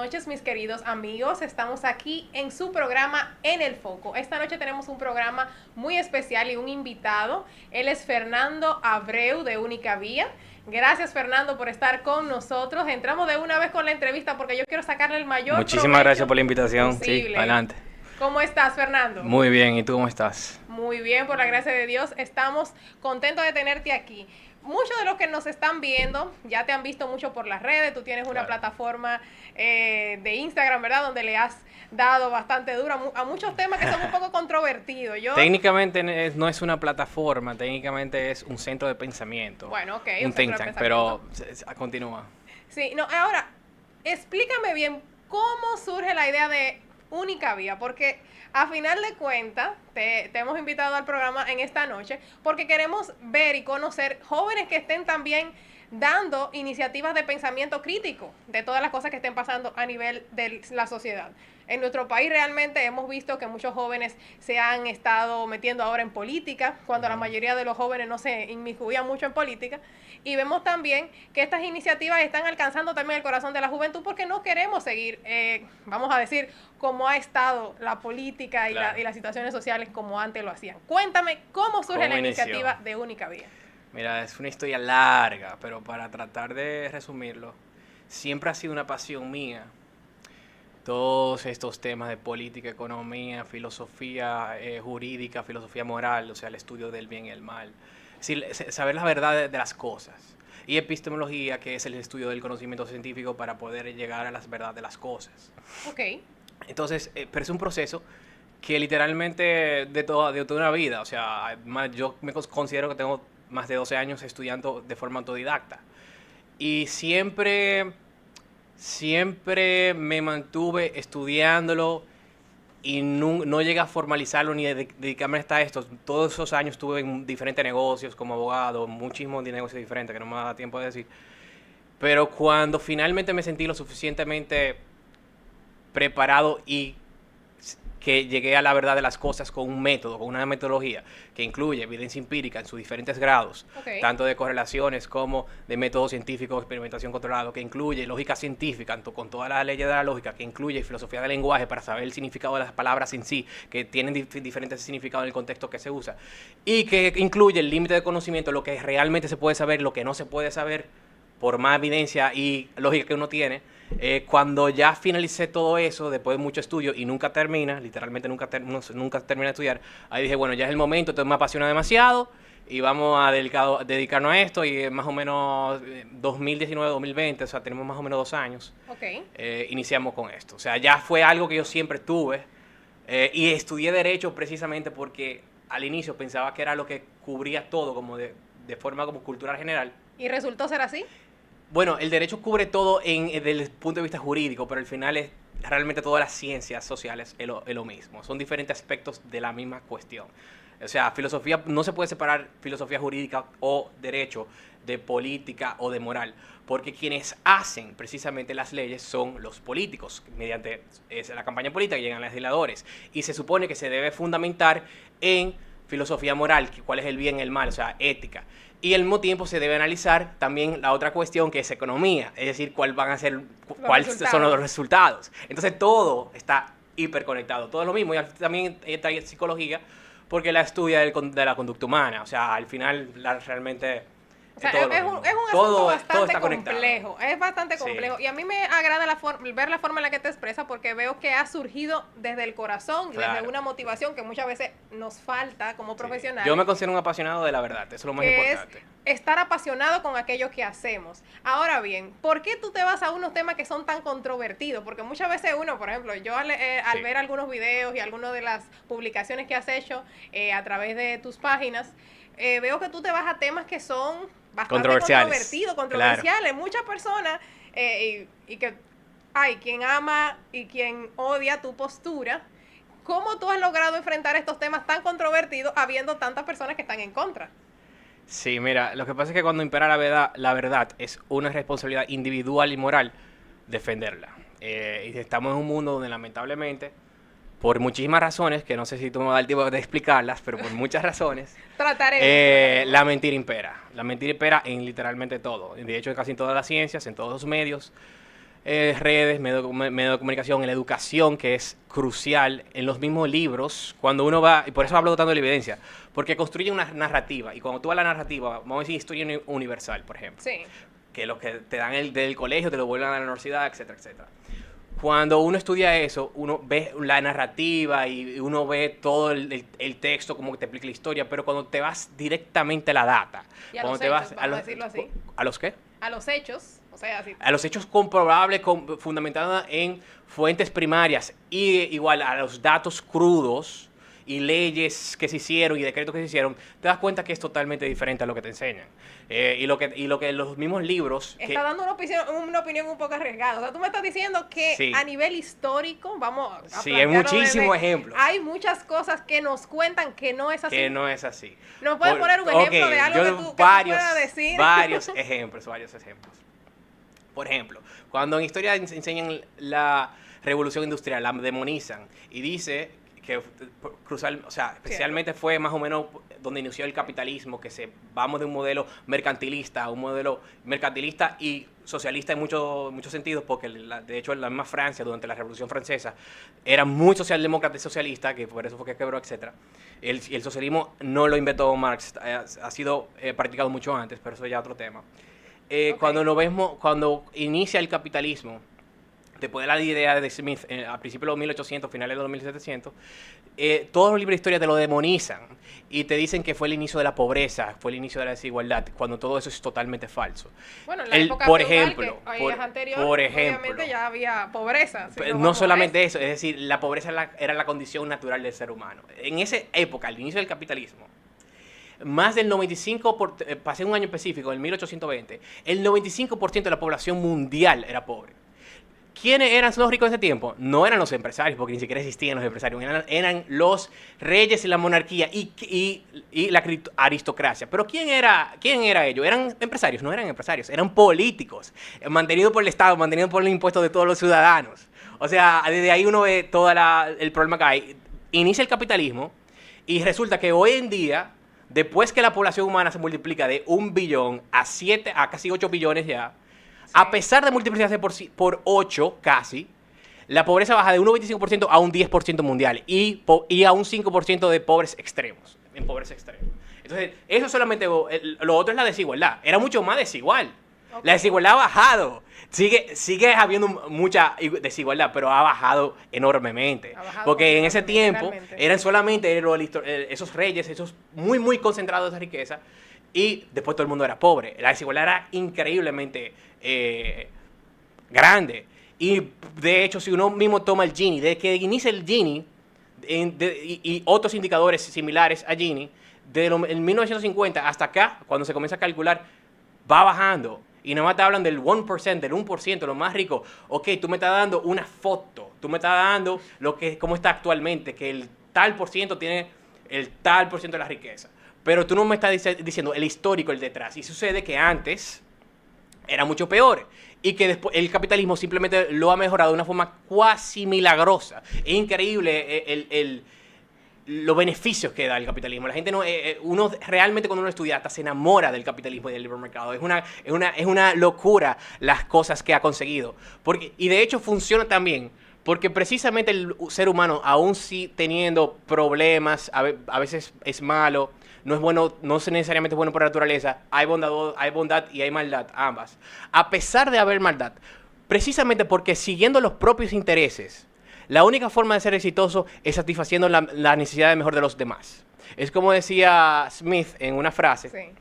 noches, mis queridos amigos. Estamos aquí en su programa En el Foco. Esta noche tenemos un programa muy especial y un invitado. Él es Fernando Abreu de Única Vía. Gracias, Fernando, por estar con nosotros. Entramos de una vez con la entrevista porque yo quiero sacarle el mayor Muchísimas gracias por la invitación. posible. Sí, adelante. ¿Cómo estás, Fernando? Muy bien, ¿y tú cómo estás? Muy bien, por la gracia de Dios. Estamos contentos de tenerte aquí. Muchos de los que nos están viendo ya te han visto mucho por las redes. Tú tienes una plataforma de Instagram, ¿verdad? Donde le has dado bastante duro a muchos temas que son un poco controvertidos. Técnicamente no es una plataforma, técnicamente es un centro de pensamiento. Bueno, ok. Un think tank, pero continúa. Sí, no, ahora, explícame bien cómo surge la idea de Única Vía, porque a final de cuentas te hemos invitado al programa en esta noche porque queremos ver y conocer jóvenes que estén también dando iniciativas de pensamiento crítico de todas las cosas que estén pasando a nivel de la sociedad. En nuestro país realmente hemos visto que muchos jóvenes se han estado metiendo ahora en política, cuando la mayoría de los jóvenes no se inmiscuían mucho en política. Y vemos también que estas iniciativas están alcanzando también el corazón de la juventud porque no queremos seguir, vamos a decir, como ha estado la política y, y las situaciones sociales como antes lo hacían. Cuéntame, ¿cómo surge la iniciativa de Única Vía? Mira, es una historia larga, pero para tratar de resumirlo, siempre ha sido una pasión mía todos estos temas de política, economía, filosofía jurídica, filosofía moral, o sea, el estudio del bien y el mal. Es decir, saber la verdad de las cosas. Y epistemología, que es el estudio del conocimiento científico para poder llegar a las verdades de las cosas. Ok. Entonces, pero es un proceso que literalmente de toda una vida, o sea, yo me considero que tengo más de 12 años estudiando de forma autodidacta. Y siempre me mantuve estudiándolo y no llegué a formalizarlo ni a dedicarme a esto. Todos esos años estuve en diferentes negocios como abogado, muchísimos negocios diferentes que no me da tiempo de decir. Pero cuando finalmente me sentí lo suficientemente preparado y que llegué a la verdad de las cosas con un método, con una metodología que incluye evidencia empírica en sus diferentes grados, tanto de correlaciones como de método científico, experimentación controlado, que incluye lógica científica, tanto con todas las leyes de la lógica, que incluye filosofía del lenguaje para saber el significado de las palabras en sí, que tienen diferentes significados en el contexto que se usa, y que incluye el límite de conocimiento, lo que realmente se puede saber, lo que no se puede saber, por más evidencia y lógica que uno tiene. Cuando ya finalicé todo eso, después de mucho estudio y nunca termina, literalmente nunca termina de estudiar, ahí dije, bueno, ya es el momento, esto me apasiona demasiado y vamos a dedicarnos a esto. Y más o menos 2019-2020, o sea, tenemos más o menos 2 años, iniciamos con esto. O sea, ya fue algo que yo siempre tuve y estudié Derecho precisamente porque al inicio pensaba que era lo que cubría todo como de forma como cultural general. ¿Y resultó ser así? Bueno, el derecho cubre todo desde el punto de vista jurídico, pero al final es realmente todas las ciencias sociales es lo mismo. Son diferentes aspectos de la misma cuestión. O sea, filosofía, no se puede separar filosofía jurídica o derecho de política o de moral, porque quienes hacen precisamente las leyes son los políticos, mediante la campaña política llegan los legisladores, y se supone que se debe fundamentar en filosofía moral, cuál es el bien y el mal, o sea, ética. Y al mismo tiempo se debe analizar también la otra cuestión que es economía, es decir, cuáles son los resultados. Entonces todo está hiperconectado, todo es lo mismo. Y también está psicología porque la estudia de la conducta humana, o sea, al final realmente... O sea, es un asunto bastante complejo, es bastante complejo. Sí. Y a mí me agrada ver la forma en la que te expresas porque veo que ha surgido desde el corazón, desde una motivación que muchas veces nos falta como profesionales. Yo me considero un apasionado de la verdad, eso es lo más importante. Es estar apasionado con aquello que hacemos. Ahora bien, ¿por qué tú te vas a unos temas que son tan controvertidos? Porque muchas veces uno, por ejemplo, yo al ver algunos videos y algunas de las publicaciones que has hecho a través de tus páginas, veo que tú te vas a temas que son bastante controversiales. Claro. Muchas personas, y que hay quien ama y quien odia tu postura. ¿Cómo tú has logrado enfrentar estos temas tan controvertidos habiendo tantas personas que están en contra? Sí, mira, lo que pasa es que cuando impera la verdad es una responsabilidad individual y moral defenderla. Y estamos en un mundo donde lamentablemente, por muchísimas razones, que no sé si tú me vas a dar tiempo de explicarlas, pero por muchas razones, la mentira impera. La mentira impera en literalmente todo. De hecho, en casi todas las ciencias, en todos los medios. redes, medio de comunicación, en la educación, que es crucial, en los mismos libros, cuando uno va, y por eso hablo tanto de la evidencia, porque construye una narrativa, y cuando tú vas a la narrativa, vamos a decir historia universal, por ejemplo, Sí. que lo que te dan del colegio, te lo vuelven a la universidad, etcétera, etcétera. Cuando uno estudia eso, uno ve la narrativa y uno ve todo el texto, como que te explica la historia, pero cuando te vas directamente a la data, Y a cuando los te hechos, vas vamos a decirlo así. ¿A los qué? A los hechos, o sea, así. A los hechos comprobables, fundamentados en fuentes primarias y igual a los datos crudos y leyes que se hicieron y decretos que se hicieron, te das cuenta que es totalmente diferente a lo que te enseñan. Y lo que los mismos libros... Está dando una opinión un poco arriesgada. O sea, tú me estás diciendo que Sí. a nivel histórico, vamos a Sí, hay plantearlo muchísimos ejemplos. Hay muchas cosas que nos cuentan que no es así. Que no es así. ¿Nos puedes poner un ejemplo de algo que tú puedas decir? Varios ejemplos. Por ejemplo, cuando en historia enseñan la revolución industrial, la demonizan y dice que especialmente fue más o menos donde inició el capitalismo, que vamos de un modelo mercantilista a un modelo mercantilista y socialista en muchos sentidos, porque de hecho en la misma Francia, durante la Revolución Francesa, era muy socialdemócrata y socialista, que por eso fue que quebró, etc. El socialismo no lo inventó Marx, ha sido practicado mucho antes, pero eso ya es otro tema. Okay. Cuando inicia el capitalismo, después de la idea de Smith, a principios de los 1800, finales de los 1700, todos los libros de historia te lo demonizan y te dicen que fue el inicio de la pobreza, fue el inicio de la desigualdad, cuando todo eso es totalmente falso. Bueno, en la época por feudal, ejemplo, obviamente ya había pobreza. No solamente eso, es decir, la pobreza era la condición natural del ser humano. En esa época, al inicio del capitalismo, más del 95%, pasé un año específico, en 1820, el 95% de la población mundial era pobre. ¿Quiénes eran los ricos en ese tiempo? No eran los empresarios, porque ni siquiera existían los empresarios. Eran los reyes y la monarquía y la aristocracia. Pero ¿quién era ellos? ¿Eran empresarios? No eran empresarios, eran políticos, mantenidos por el Estado, mantenidos por los impuestos de todos los ciudadanos. O sea, desde ahí uno ve todo el problema que hay. Inicia el capitalismo y resulta que hoy en día, después que la población humana se multiplica de 1 billón a casi 8 billones ya, sí, a pesar de multiplicarse por 8 casi, la pobreza baja de un 95% a un 10% mundial y a un 5% de pobres extremos, en pobreza extrema. Entonces, eso solamente, lo otro es la desigualdad. Era mucho más desigual. Okay. La desigualdad ha bajado. Sigue habiendo mucha desigualdad, pero ha bajado enormemente. Porque en ese tiempo eran solamente esos reyes, esos muy concentrados de esa riqueza, y después todo el mundo era pobre. La desigualdad era increíblemente grande. Y de hecho, si uno mismo toma el Gini, desde que inicia el Gini y otros indicadores similares a Gini, desde el 1950 hasta acá, cuando se comienza a calcular, va bajando. Y nada más te hablan del 1%, del 1%, lo más rico. Ok, tú me estás dando una foto, tú me estás dando cómo está actualmente, que el tal por ciento tiene el tal por ciento de la riqueza. Pero tú no me estás diciendo el histórico, el detrás. Y sucede que antes era mucho peor. Y que después el capitalismo simplemente lo ha mejorado de una forma cuasi milagrosa. Es increíble los beneficios que da el capitalismo. La gente uno realmente cuando uno estudia hasta se enamora del capitalismo y del libre mercado. Es una locura las cosas que ha conseguido. Y de hecho funciona también. Porque precisamente el ser humano, aún si teniendo problemas, a veces es malo, no es bueno, no es necesariamente bueno por naturaleza, hay bondad y hay maldad, ambas. A pesar de haber maldad, precisamente porque siguiendo los propios intereses, la única forma de ser exitoso es satisfaciendo la necesidad de mejor de los demás. Es como decía Smith en una frase, sí,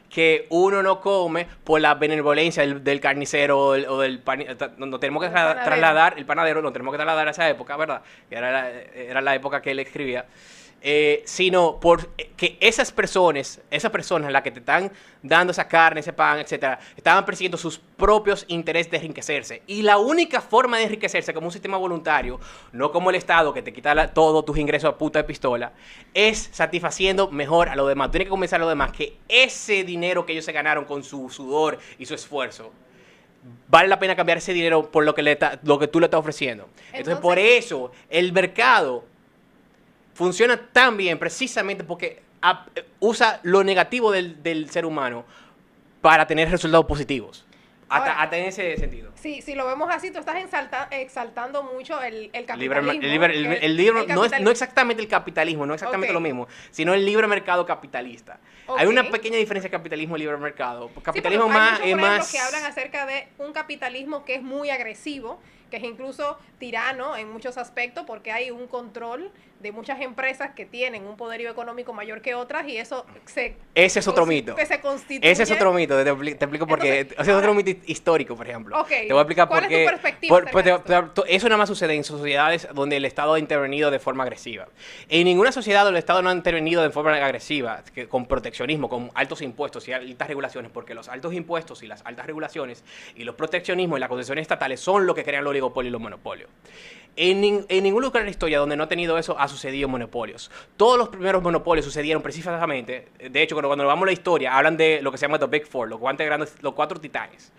que uno no come por la benevolencia del carnicero o del panadero. No tenemos que trasladar, el panadero, no tenemos que trasladar a esa época, ¿verdad? Era la época que él escribía. Sino porque esas personas, las que te están dando esa carne, ese pan, etcétera, estaban persiguiendo sus propios intereses de enriquecerse. Y la única forma de enriquecerse como un sistema voluntario, no como el Estado que te quita todos tus ingresos a puta de pistola, es satisfaciendo mejor a los demás. Tienes que convencer a los demás que ese dinero que ellos se ganaron con su sudor y su esfuerzo, vale la pena cambiar ese dinero por lo que tú le estás ofreciendo. Entonces, por eso, el mercado funciona tan bien precisamente porque usa lo negativo del ser humano para tener resultados positivos. Ahora, hasta en ese sentido. sí, si lo vemos así, tú estás exaltando mucho el Libre capitalismo. el libre, no capitalismo. exactamente el capitalismo, no exactamente Ok, lo mismo, sino el libre mercado capitalista. Hay ok. una pequeña diferencia entre capitalismo y libre mercado. Sí, porque Capitalismo hay más muchos, es por ejemplo, más... que hablan acerca de un capitalismo que es muy agresivo, que es incluso tirano en muchos aspectos, porque hay un control de muchas empresas que tienen un poderío económico mayor que otras y eso Ese es otro mito. se constituye. Ese es otro mito, te explico por qué. Entonces, Ese es otro mito histórico, por ejemplo. Ok, Te voy a explicar ¿cuál por es tu qué. perspectiva acerca de esto? Eso nada más sucede en sociedades donde el Estado ha intervenido de forma agresiva. En ninguna sociedad donde el Estado no ha intervenido de forma agresiva, con proteccionismo, con altos impuestos y altas regulaciones, porque los altos impuestos y las altas regulaciones y los proteccionismos y las concesiones estatales son lo que crean los oligopolios y los monopolios. En ningún lugar de la historia donde no ha tenido eso ha sucedido monopolios. Todos los primeros monopolios sucedieron precisamente, de hecho, cuando vamos a la historia, hablan de lo que se llama The Big Four, los cuatro titanes.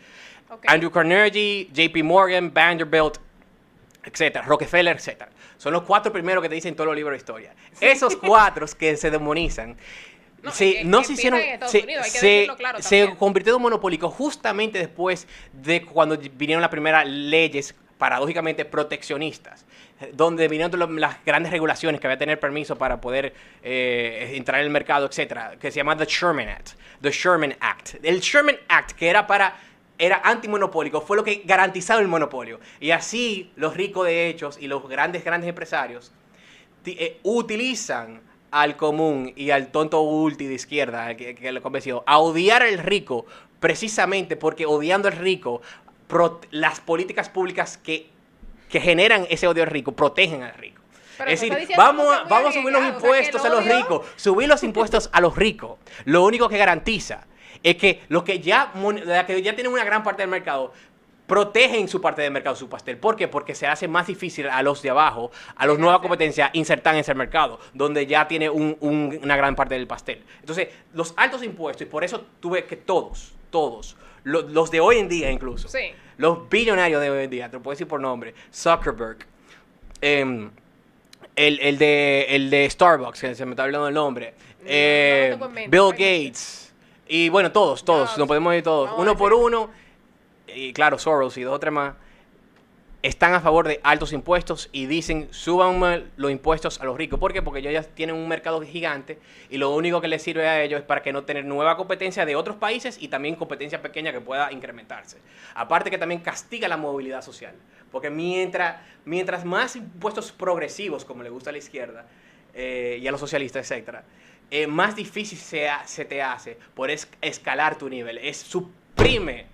Okay. Andrew Carnegie, JP Morgan, Vanderbilt, etcétera, Rockefeller, etcétera. Son los cuatro primeros que te dicen todos los libros de historia. Esos cuatro que se demonizan, No, no se hicieron, en Estados Unidos, hay que decirlo claro se también. convirtió en un monopólico justamente después de cuando vinieron las primeras leyes paradójicamente proteccionistas, donde vinieron las grandes regulaciones que había que tener permiso para poder entrar en el mercado, etcétera, que se llama The Sherman Act. The Sherman Act. El Sherman Act, que era antimonopólico, fue lo que garantizaba el monopolio. Y así los ricos de hechos y los grandes empresarios utilizan al común y al tonto ulti de izquierda, que lo convenció, a odiar al rico, precisamente porque odiando al rico, las políticas públicas que generan ese odio al rico protegen al rico. Pero es tú decir, estás diciendo vamos algo muy a subir los arriesgado, o sea, que impuestos el a los odio- ricos, subir los impuestos a los ricos. Lo único que garantiza es que los que ya tienen una gran parte del mercado protegen su parte del mercado, su pastel. ¿Por qué? Porque se hace más difícil a los de abajo, a los nuevas competencias, insertar en ese mercado, donde ya tiene una gran parte del pastel. Entonces, los altos impuestos, y por eso tuve que todos, los de hoy en día incluso, Sí. los billonarios de hoy en día, te lo puedo decir por nombre, Zuckerberg, el de Starbucks, que se me está hablando el nombre, No lo tengo en mente, Bill hay Gates, y bueno, todos, No, nos podemos ir todos, vamos a uno por decir. uno, y claro, Soros y dos o tres más, están a favor de altos impuestos y dicen, suban los impuestos a los ricos. ¿Por qué? Porque ellos ya tienen un mercado gigante y lo único que les sirve a ellos es para que no tener nueva competencia de otros países y también competencia pequeña que pueda incrementarse. Aparte que también castiga la movilidad social. Porque mientras más impuestos progresivos, como le gusta a la izquierda y a los socialistas, etcétera, más difícil se te hace por escalar tu nivel. Suprime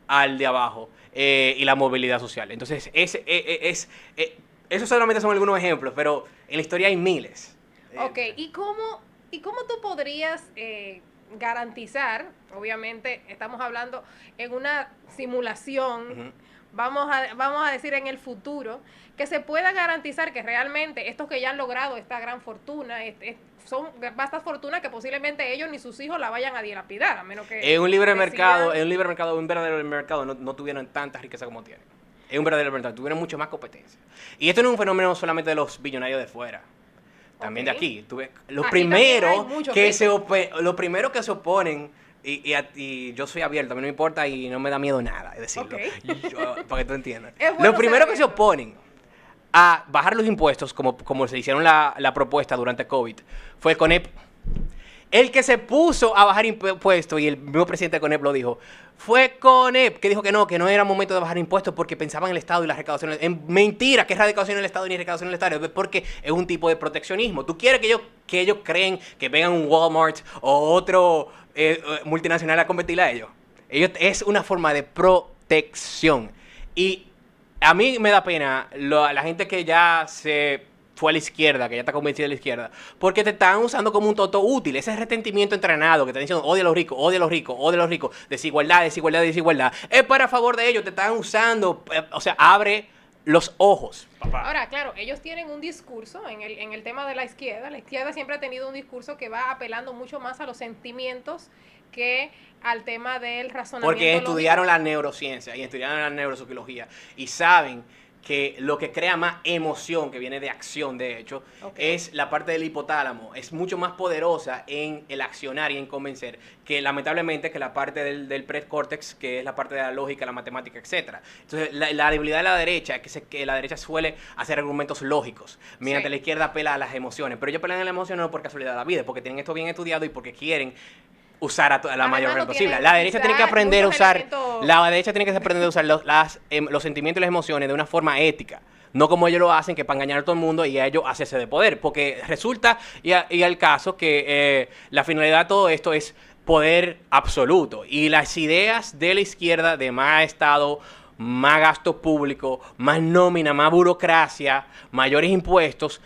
al de abajo y la movilidad social. Entonces, esos solamente son algunos ejemplos, pero en la historia hay miles. Ok, ¿y cómo tú podrías garantizar, obviamente estamos hablando en una simulación, Ujú. vamos a decir en el futuro, que se pueda garantizar que realmente estos que ya han logrado esta gran fortuna, son vastas fortunas que posiblemente ellos ni sus hijos la vayan a dilapidar, a menos que En un libre mercado, decidan- un verdadero mercado, no tuvieron tanta riqueza como tienen. En un verdadero mercado, tuvieron mucho más competencia. Y esto no es un fenómeno solamente de los billonarios de fuera. También Ok. de aquí. Los Aquí primeros también hay muchos ricos. los primeros que se oponen, y yo soy abierto, a mí no me importa y no me da miedo nada de decirlo. Para que tú entiendas. Es bueno Los primeros saber que se eso. oponen a bajar los impuestos, como se hicieron la propuesta durante COVID, fue el CONEP. El que se puso a bajar impuestos, y el mismo presidente de CONEP lo dijo, fue CONEP, que dijo que no era momento de bajar impuestos porque pensaban en el Estado y las recaudaciones. Mentira, que es recaudación en el Estado ni recaudación en el Estado, porque es un tipo de proteccionismo. ¿Tú quieres que ellos creen que vengan un Walmart o otro multinacional a competir a ellos? Es una forma de protección. Y a mí me da pena la gente que ya se fue a la izquierda, que ya está convencida de la izquierda, porque te están usando como un tonto útil. Ese resentimiento entrenado que te están diciendo, odia a los ricos, odia a los ricos, odia a los ricos, desigualdad, es para favor de ellos, te están usando, o sea, abre los ojos, papá. Ahora, claro, ellos tienen un discurso en el tema de la izquierda. La izquierda siempre ha tenido un discurso que va apelando mucho más a los sentimientos que al tema del razonamiento Porque lógico. estudiaron la neurociencia y estudiaron la neuropsicología y saben que lo que crea más emoción, que viene de acción de hecho, es la parte del hipotálamo. Es mucho más poderosa en el accionar y en convencer que lamentablemente que la parte del precórtex, que es la parte de la lógica, la matemática, etcétera. Entonces la debilidad de la derecha es que la derecha suele hacer argumentos lógicos, mientras la izquierda apela a las emociones. Pero ellos apelan a las emociones no por casualidad de la vida, porque tienen esto bien estudiado y porque quieren usar a la mayor red posible. La derecha tiene que aprender a usar, los sentimientos y las emociones de una forma ética. No como ellos lo hacen, que para engañar a todo el mundo y a ellos hacerse de poder. Porque resulta, y al caso, que la finalidad de todo esto es poder absoluto. Y las ideas de la izquierda de más Estado, más gasto público, más nómina, más burocracia, mayores impuestos,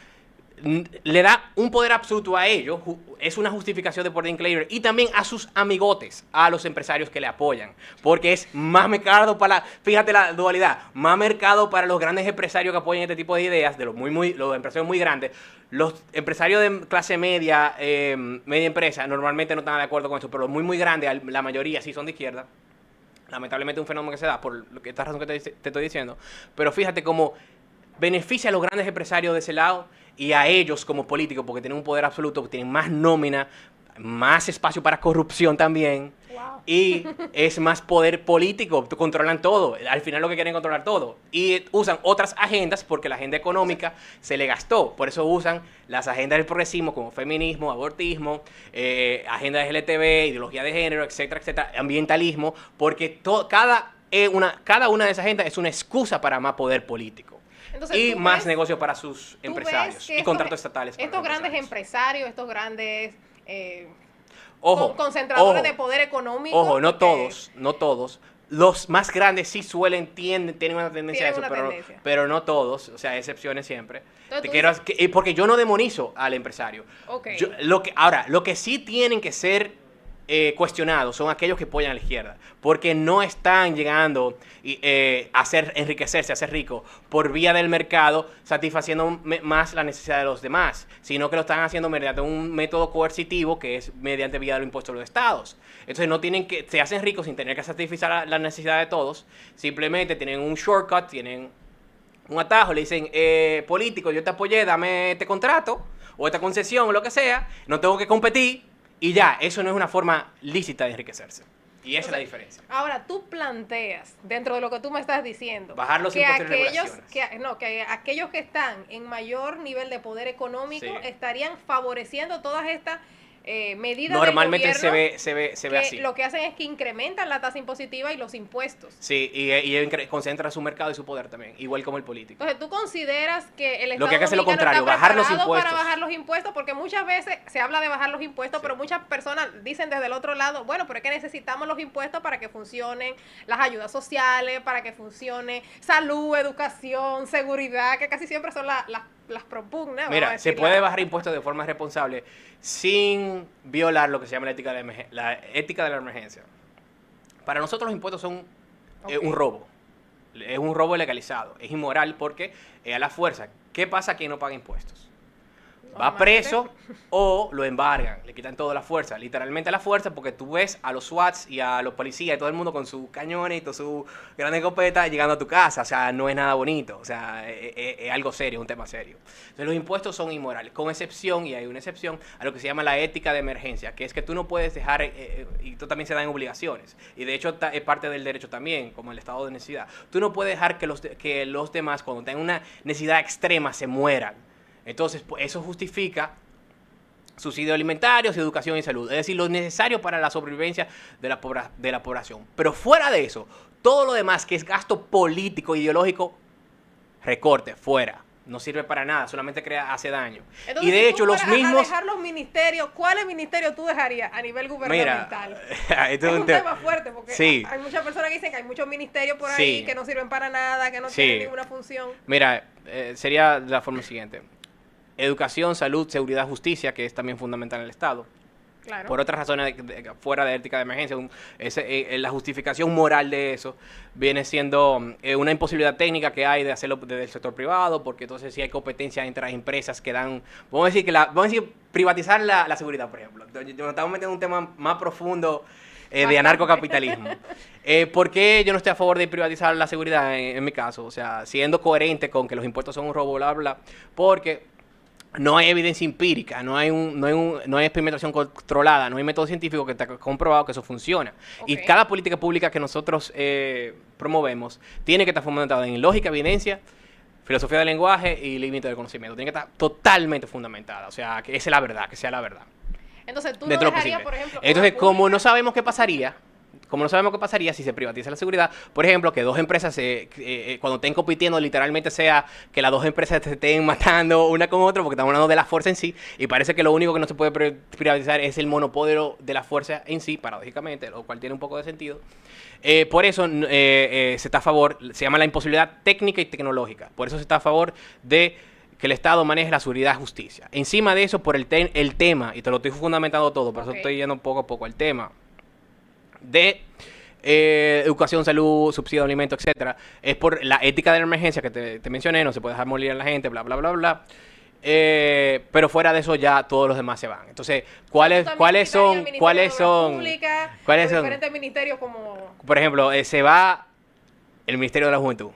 le da un poder absoluto a ellos, es una justificación de poder increíble, y también a sus amigotes, a los empresarios que le apoyan, porque es más mercado fíjate la dualidad, más mercado para los grandes empresarios que apoyan este tipo de ideas, de los empresarios muy grandes. Los empresarios de clase media, media empresa, normalmente no están de acuerdo con esto, pero los muy grandes, la mayoría sí son de izquierda. Lamentablemente es un fenómeno que se da por esta razón que te estoy diciendo, pero fíjate cómo beneficia a los grandes empresarios de ese lado y a ellos como políticos, porque tienen un poder absoluto, tienen más nómina, más espacio para corrupción también, y es más poder político, controlan todo, al final lo que quieren es controlar todo, y usan otras agendas porque la agenda económica se le gastó, por eso usan las agendas del progresismo como feminismo, abortismo, agenda LGTB, ideología de género, etcétera, etcétera, ambientalismo, porque cada una de esas agendas es una excusa para más poder político. Entonces, y más negocio para sus empresarios y contratos estatales. Estos grandes empresarios, estos grandes concentradores de poder económico. Ojo, no todos. Los más grandes sí tienen una tendencia a eso, pero no todos, o sea, hay excepciones siempre. Porque yo no demonizo al empresario. Lo que sí tienen que ser cuestionados son aquellos que apoyan a la izquierda, porque no están llegando a enriquecerse, a ser ricos por vía del mercado, satisfaciendo más la necesidad de los demás, sino que lo están haciendo mediante un método coercitivo que es mediante vía del impuesto de los estados. Entonces se hacen ricos sin tener que satisfacer la necesidad de todos, simplemente tienen un shortcut, tienen un atajo, le dicen, político, yo te apoyé, dame este contrato o esta concesión o lo que sea, no tengo que competir. Y ya, eso no es una forma lícita de enriquecerse. Y esa es la diferencia. Ahora, tú planteas, dentro de lo que tú me estás diciendo, bajar los impuestos y regulaciones. Que aquellos que están en mayor nivel de poder económico estarían favoreciendo todas estas medidas normalmente del gobierno se ve así. Lo que hacen es que incrementan la tasa impositiva y los impuestos. Sí, y concentra su mercado y su poder también, igual como el político. Entonces, ¿tú consideras que el Estado lo que hay que hacer lo contrario, bajar los impuestos para bajar los impuestos? Porque muchas veces se habla de bajar los impuestos, pero muchas personas dicen desde el otro lado, bueno, pero es que necesitamos los impuestos para que funcionen las ayudas sociales, para que funcione salud, educación, seguridad, que casi siempre son las propugnas. Mira, se puede bajar impuestos de forma responsable sin violar lo que se llama la ética de la emergencia. Para nosotros los impuestos son un robo. Es un robo legalizado. Es inmoral porque es a la fuerza. ¿Qué pasa a quien no paga impuestos? Va preso o lo embargan, le quitan toda la fuerza, literalmente la fuerza, porque tú ves a los SWATs y a los policías y todo el mundo con sus cañones y su grande escopeta llegando a tu casa. O sea, no es nada bonito, o sea, es algo serio, es un tema serio. Entonces los impuestos son inmorales, con excepción, y hay una excepción, a lo que se llama la ética de emergencia, que es que tú no puedes dejar, y esto también se da en obligaciones, y de hecho es parte del derecho también, como el estado de necesidad. Tú no puedes dejar que los demás, cuando tengan una necesidad extrema, se mueran. Entonces, eso justifica subsidios alimentarios, educación y salud. Es decir, lo necesario para la sobrevivencia de la población. Pero fuera de eso, todo lo demás que es gasto político, ideológico, recorte, fuera. No sirve para nada, solamente hace daño. Entonces, y de hecho, los mismos... dejar los ministerios, ¿cuáles ministerios tú dejarías a nivel gubernamental? Mira, es un tema fuerte, porque hay muchas personas que dicen que hay muchos ministerios por ahí que no sirven para nada, que no tienen ninguna función. Mira, sería de la forma siguiente. Educación, salud, seguridad, justicia, que es también fundamental en el Estado. Claro. Por otras razones fuera de ética de emergencia, la justificación moral de eso viene siendo una imposibilidad técnica que hay de hacerlo desde el sector privado, porque entonces sí hay competencia entre las empresas que dan, vamos a decir privatizar la seguridad, por ejemplo. Nos estamos metiendo en un tema más profundo de anarcocapitalismo. ¿Por qué yo no estoy a favor de privatizar la seguridad en mi caso? O sea, siendo coherente con que los impuestos son un robo, bla, bla, porque no hay evidencia empírica, no hay experimentación controlada, no hay método científico que te ha comprobado que eso funciona. Okay. Y cada política pública que nosotros promovemos tiene que estar fundamentada en lógica, evidencia, filosofía del lenguaje y límite del conocimiento. Tiene que estar totalmente fundamentada. O sea, que esa es la verdad, que sea la verdad. Entonces, tú no dejarías, por ejemplo... Entonces, como no sabemos qué pasaría si se privatiza la seguridad, por ejemplo, que dos empresas, cuando estén compitiendo, literalmente sea que las dos empresas se estén matando una con otra, porque estamos hablando de la fuerza en sí, y parece que lo único que no se puede privatizar es el monopolio de la fuerza en sí, paradójicamente, lo cual tiene un poco de sentido. Por eso se está a favor, se llama la imposibilidad técnica y tecnológica, por eso se está a favor de que el Estado maneje la seguridad y justicia. Encima de eso, por el tema, y te lo estoy fundamentando todo, por eso estoy yendo poco a poco al tema, de educación, salud, subsidio de alimentos, etcétera, es por la ética de la emergencia que te mencioné, no se puede dejar morir a la gente, bla, bla, bla, bla. Pero fuera de eso ya todos los demás se van. Entonces, ¿cuáles son diferentes ministerios como, por ejemplo, se va el Ministerio de la Juventud,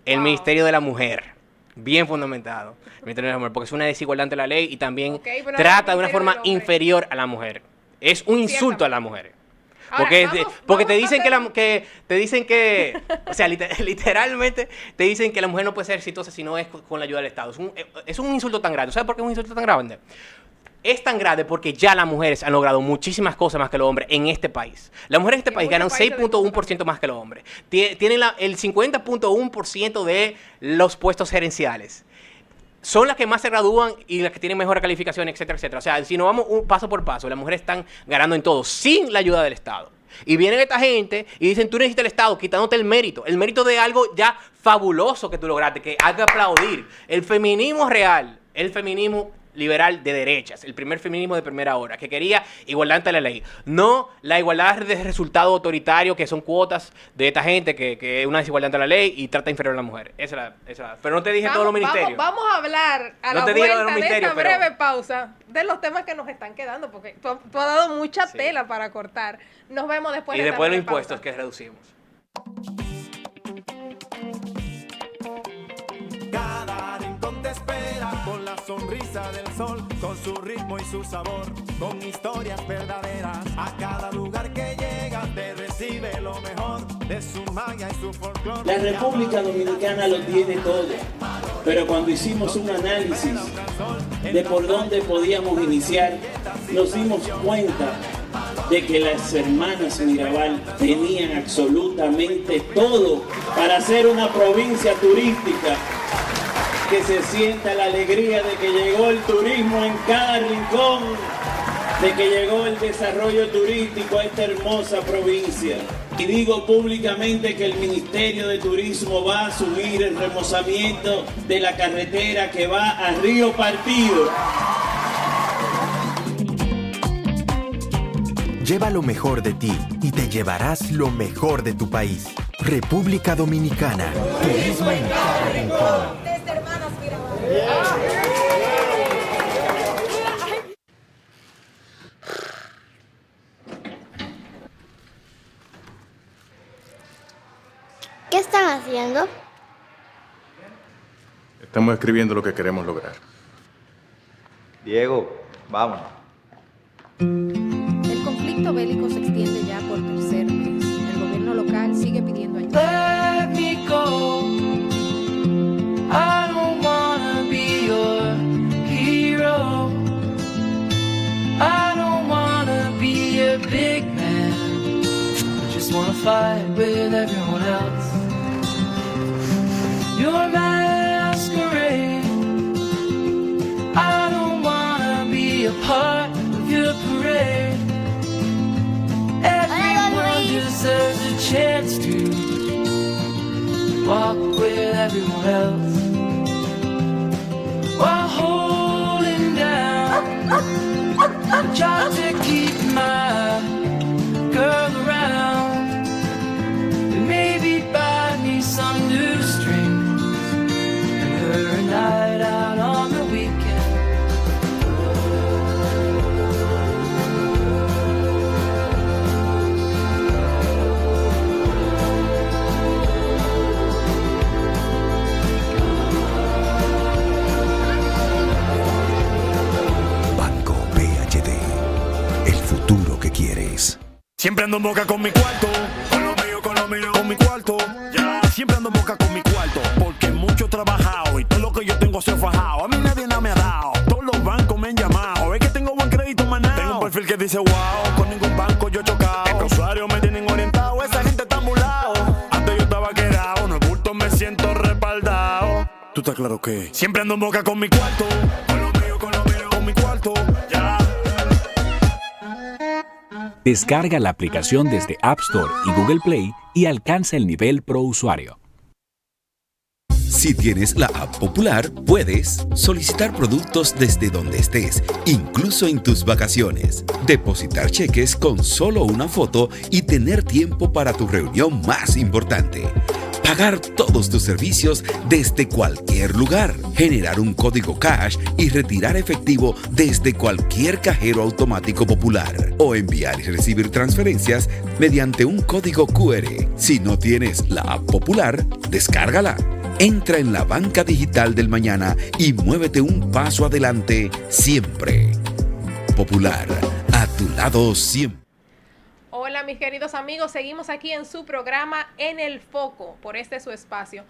el Ministerio de la Mujer, bien fundamentado, el Ministerio de la Mujer, porque es una desigualdad ante la ley y también trata de una forma inferior a la mujer. Es un insulto a las mujeres. Porque te dicen o sea, literalmente te dicen que la mujer no puede ser exitosa si no es con la ayuda del Estado. Es un insulto tan grande. ¿Sabes por qué es un insulto tan grande? Es tan grande porque ya las mujeres han logrado muchísimas cosas más que los hombres en este país. Las mujeres en este país ganan 6.1% más que los hombres. Tienen el 50.1% de los puestos gerenciales. Son las que más se gradúan y las que tienen mejores calificaciones, etcétera, etcétera. O sea, si nos vamos paso por paso, las mujeres están ganando en todo, sin la ayuda del Estado. Y vienen esta gente y dicen, tú necesitas el Estado, quitándote el mérito de algo ya fabuloso que tú lograste, que hay que aplaudir. El feminismo real, el feminismo liberal de derechas, el primer feminismo de primera hora, que quería igualdad ante la ley. No la igualdad de resultado autoritario, que son cuotas de esta gente, que es una desigualdad ante la ley y trata inferior a la mujer. Esa. Pero no te dije todos los ministerios. Vamos a hablar a la vuelta de esta breve pausa de los temas que nos están quedando, porque tú has dado mucha tela para cortar. Nos vemos después de esta breve pausa. Y después los impuestos que reducimos. Sonrisa del sol, con su ritmo y su sabor, con historias verdaderas. A cada lugar que llega te recibe lo mejor de su magia y su folclore. La República Dominicana lo tiene todo, pero cuando hicimos un análisis de por dónde podíamos iniciar, nos dimos cuenta de que las hermanas Mirabal tenían absolutamente todo para ser una provincia turística, que se sienta la alegría de que llegó el turismo en cada rincón, de que llegó el desarrollo turístico a esta hermosa provincia. Y digo públicamente que el Ministerio de Turismo va a asumir el remozamiento de la carretera que va a Río Partido. Lleva lo mejor de ti y te llevarás lo mejor de tu país. República Dominicana. Turismo en cada rincón. ¿Qué están haciendo? Estamos escribiendo lo que queremos lograr. Diego, vamos. El conflicto bélico se extiende ya por tercer mes. El gobierno local sigue pidiendo ayuda. Let me go. I don't wanna be your hero. I don't wanna be a big man. I just wanna fight with everyone else. Your masquerade. I don't wanna be a part of your parade. Everyone deserves a chance to walk with everyone else while holding down a job to keep my girl around and maybe buy me some new strings and her a night out on the weekend. Siempre ando en boca con mi cuarto, con lo mío, con mi cuarto. Ya. Siempre ando en boca con mi cuarto, porque mucho he trabajado y todo lo que yo tengo se ha fajado. A mí nadie nada me ha dado, todos los bancos me han llamado. Es que tengo buen crédito, maná. Tengo un perfil que dice wow, con ningún banco yo he chocado. Estos usuarios me tienen orientado, esa gente está ambulado. Antes yo estaba quedado, no es bulto, me siento respaldado. ¿Tú estás claro que? Siempre ando en boca con mi cuarto, con lo mío, con mi cuarto. Ya. Descarga la aplicación desde App Store y Google Play y alcanza el nivel Pro Usuario. Si tienes la app Popular, puedes solicitar productos desde donde estés, incluso en tus vacaciones, depositar cheques con solo una foto y tener tiempo para tu reunión más importante, pagar todos tus servicios desde cualquier lugar, generar un código cash y retirar efectivo desde cualquier cajero automático Popular o enviar y recibir transferencias mediante un código QR. Si no tienes la app Popular, descárgala. Entra en la banca digital del mañana y muévete un paso adelante siempre. Popular, a tu lado siempre. Hola mis queridos amigos, seguimos aquí en su programa En el Foco, por su espacio.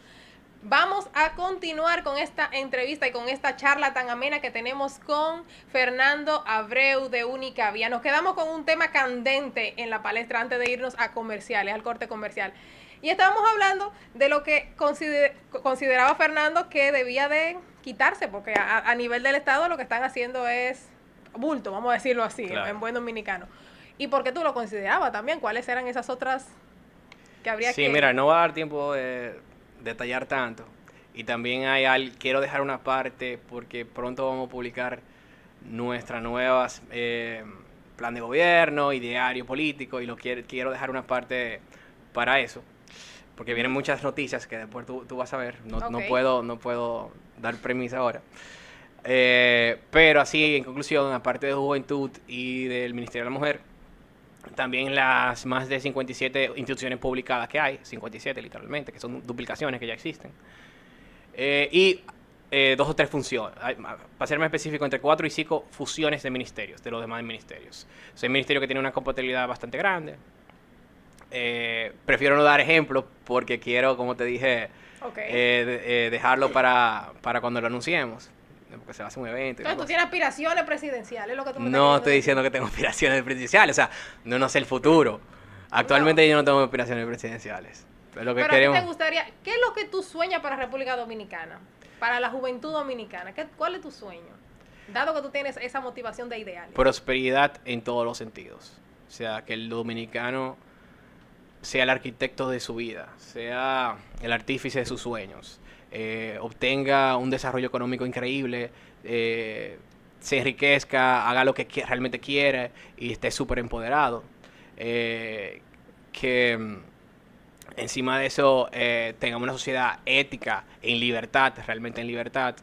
Vamos a continuar con esta entrevista y con esta charla tan amena que tenemos con Fernando Abreu de Única Vía. Nos quedamos con un tema candente en la palestra antes de irnos a comerciales, al corte comercial. Y estábamos hablando de lo que consideraba Fernando que debía de quitarse, porque a nivel del Estado lo que están haciendo es bulto, vamos a decirlo así, claro, en buen dominicano. ¿Y por qué tú lo considerabas también? ¿Cuáles eran esas otras que habría que...? Sí, mira, no va a dar tiempo de detallar tanto. Y también quiero dejar una parte, porque pronto vamos a publicar nuestras nuevas plan de gobierno y diario político, y quiero dejar una parte para eso. Porque vienen muchas noticias que después tú vas a ver. No puedo dar premisa ahora. Pero así, en conclusión, aparte de Juventud y del Ministerio de la Mujer, también las más de 57 instituciones publicadas que hay, 57 literalmente, que son duplicaciones que ya existen. Y 2 o 3 funciones, para ser más específico, entre 4 y 5 fusiones de ministerios, de los demás ministerios. O sea, hay un ministerio que tiene una compatibilidad bastante grande. Prefiero no dar ejemplos porque quiero, como te dije, dejarlo para cuando lo anunciemos, porque se va a hacer un evento. Entonces, tú tienes aspiraciones presidenciales, lo que tú me No estoy diciendo que tengo aspiraciones presidenciales, o sea, no sé el futuro. Actualmente yo no tengo aspiraciones presidenciales. Pero a ti te gustaría, ¿qué es lo que tú sueñas para República Dominicana? Para la juventud dominicana, ¿cuál es tu sueño? Dado que tú tienes esa motivación de ideales. Prosperidad en todos los sentidos. O sea, que el dominicano sea el arquitecto de su vida, sea el artífice de sus sueños, obtenga un desarrollo económico increíble, se enriquezca, haga lo que realmente quiere y esté súper empoderado. Que encima de eso tengamos una sociedad ética, en libertad, realmente en libertad.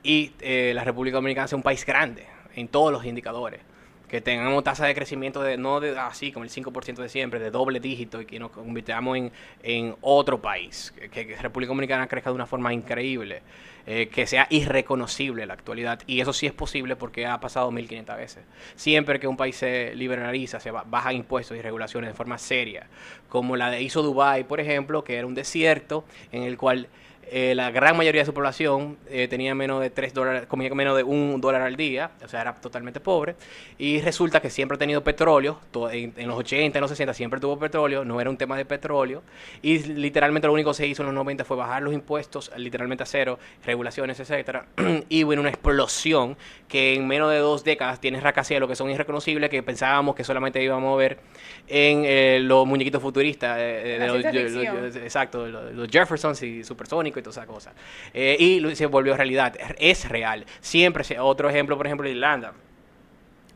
Y la República Dominicana sea un país grande en todos los indicadores. Que tengamos tasa de crecimiento no así como el 5% de siempre, de doble dígito, y que nos convirtamos en otro país. Que República Dominicana crezca de una forma increíble, que sea irreconocible en la actualidad. Y eso sí es posible porque ha pasado 1500 veces. Siempre que un país se liberaliza, se bajan impuestos y regulaciones de forma seria, como la hizo Dubái, por ejemplo, que era un desierto en el cual la gran mayoría de su población tenía menos de $3, comía menos de $1 al día, o sea, era totalmente pobre, y resulta que siempre ha tenido petróleo, en los 80, en los 60 siempre tuvo petróleo, no era un tema de petróleo, y literalmente lo único que se hizo en los 90 fue bajar los impuestos, literalmente a cero, regulaciones, etcétera, y hubo una explosión que en menos de 2 décadas tiene rascacielos que son irreconocibles, que pensábamos que solamente íbamos a ver en los muñequitos futuristas, exacto, los Jeffersons y Supersónicos y todas esas cosas. Y se volvió realidad. Es real. Siempre, otro ejemplo, por ejemplo, Irlanda.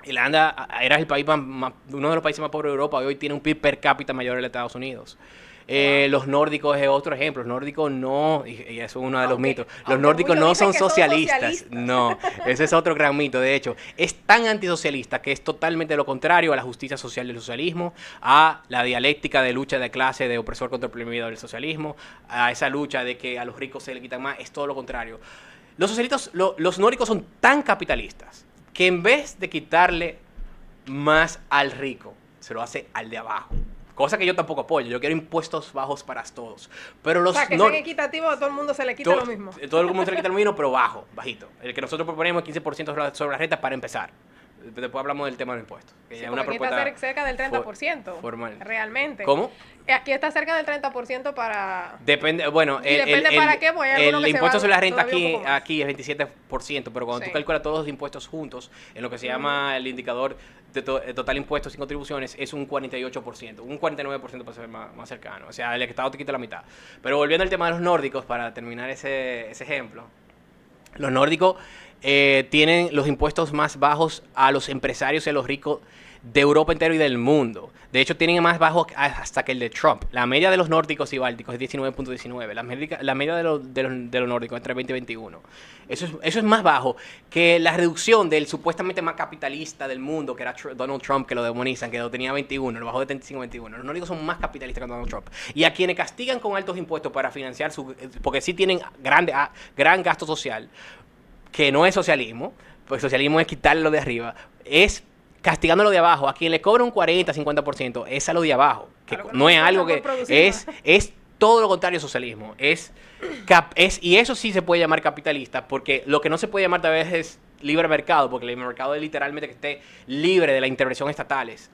Irlanda era el país uno de los países más pobres de Europa y hoy tiene un PIB per cápita mayor que Estados Unidos. Los nórdicos es otro ejemplo. Los nórdicos no, y eso es uno de los mitos, los nórdicos no son socialistas. No, ese es otro gran mito. De hecho, es tan antisocialista que es totalmente lo contrario a la justicia social del socialismo, a la dialéctica de lucha de clase de opresor contra oprimido del socialismo, a esa lucha de que a los ricos se le quitan más. Es todo lo contrario. Los socialistas, los nórdicos son tan capitalistas que en vez de quitarle más al rico, se lo hace al de abajo. Cosa que yo tampoco apoyo. Yo quiero impuestos bajos para todos. Pero O los sea, que sean equitativos, a todo el mundo se le quita lo mismo. Todo el mundo se le quita lo mismo, pero bajito. El que nosotros proponemos es 15% sobre la renta para empezar. Después hablamos del tema de los impuestos. Que Sí, es porque una aquí está propuesta cerca del 30%. formal. Realmente. ¿Cómo? Aquí está cerca del 30% para... Depende, bueno, Y depende para qué, pues hay algunos el que se impuesto van sobre la renta todavía un aquí, poco más. aquí es 27%, pero cuando Sí. tú calculas todos los impuestos juntos, en lo que se llama el indicador de total impuestos sin contribuciones, es un 48%, un 49% para ser más cercano. O sea, el Estado te quita la mitad. Pero volviendo al tema de los nórdicos, para terminar ese ejemplo, los nórdicos tienen los impuestos más bajos a los empresarios y a los ricos de Europa entero y del mundo. De hecho, tienen más bajo hasta que el de Trump. La media de los nórdicos y bálticos es 19.19. La media de los nórdicos es 3.20 y 21. Eso es más bajo que la reducción del supuestamente más capitalista del mundo, que era Donald Trump, que lo demonizan, que lo tenía 21, lo bajó de 35 a 21. Los nórdicos son más capitalistas que Donald Trump. Y a quienes castigan con altos impuestos para financiar porque sí tienen gran gasto social, que no es socialismo, pues socialismo es quitarlo de arriba, es castigando lo de abajo. A quien le cobra un 40, 50%, es a lo de abajo, que Claro, no es algo por que producir es todo lo contrario al socialismo. Y eso sí se puede llamar capitalista, porque lo que no se puede llamar tal vez es libre mercado, porque el libre mercado es literalmente que esté libre de la intervención estatales.